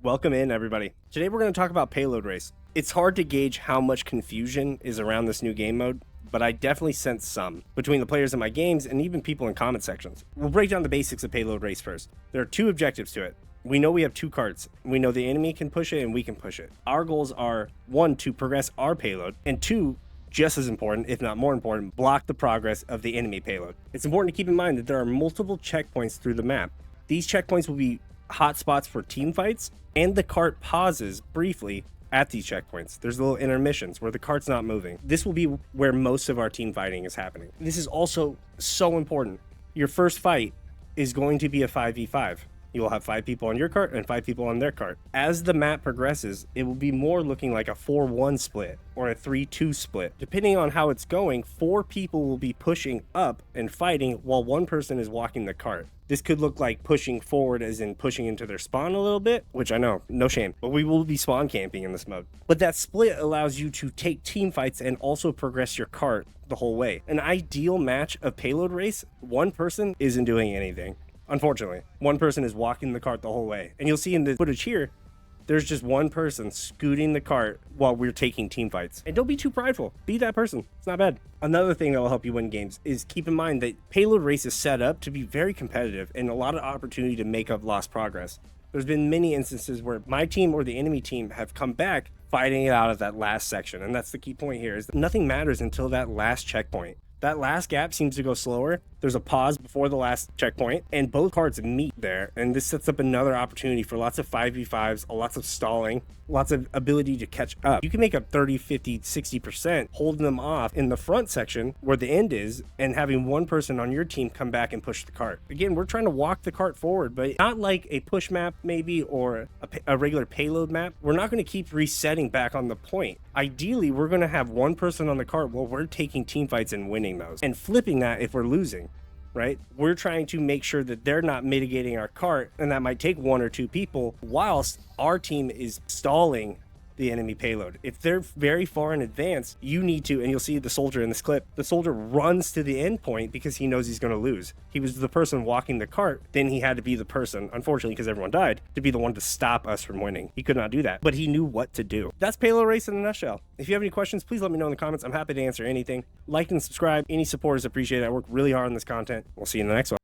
Welcome in, everybody. Today we're going to talk about Payload Race. It's hard to gauge how much confusion is around this new game mode, but I definitely sense some between the players in my games and even people in comment sections. We'll break down the basics of Payload Race first. There are two objectives to it. We know we have two carts. We know the enemy can push it and we can push it. Our goals are, one, to progress our payload, and two, just as important, if not more important, block the progress of the enemy payload. It's important to keep in mind that there are multiple checkpoints through the map. These checkpoints will be hotspots for team fights, and the cart pauses briefly at these checkpoints. There's little intermissions where the cart's not moving. This will be where most of our team fighting is happening. This is also so important. Your first fight is going to be a 5v5. You will have 5 people on your cart and 5 people on their cart. As the map progresses, it will be more looking like a 4-1 split or a 3-2 split. Depending on how it's going, 4 people will be pushing up and fighting while 1 person is walking the cart. This could look like pushing forward as in pushing into their spawn a little bit, which I know, no shame, but we will be spawn camping in this mode. But that split allows you to take team fights and also progress your cart the whole way. An ideal match of Payload Race, 1 person isn't doing anything. Unfortunately, 1 person is walking the cart the whole way. And you'll see in the footage here, there's just 1 person scooting the cart while we're taking team fights. And don't be too prideful. Be that person. It's not bad. Another thing that will help you win games is keep in mind that Payload Race is set up to be very competitive and a lot of opportunity to make up lost progress. There's been many instances where my team or the enemy team have come back fighting it out of that last section. And that's the key point here, is that nothing matters until that last checkpoint. That last gap seems to go slower. There's a pause before the last checkpoint, and both carts meet there. And this sets up another opportunity for lots of 5v5s, lots of stalling, lots of ability to catch up. You can make up 30, 50, 60% holding them off in the front section where the end is, and having 1 person on your team come back and push the cart. Again, we're trying to walk the cart forward, but not like a push map maybe or a regular payload map. We're not going to keep resetting back on the point. Ideally, we're going to have 1 person on the cart while we're taking team fights and winning those, and flipping that if we're losing. Right? We're trying to make sure that they're not mitigating our cart, and that might take 1 or 2 people whilst our team is stalling the enemy payload. If they're very far in advance, you need to, and you'll see the soldier in this clip, the soldier runs to the end point because he knows he's going to lose. He was the person walking the cart, then he had to be the person, unfortunately because everyone died, to be the one to stop us from winning. He could not do that, but he knew what to do. That's Payload Race in a nutshell. If you have any questions, please let me know in the comments. I'm happy to answer anything. Like and subscribe. Any support is appreciated. I work really hard on this content. We'll see you in the next one.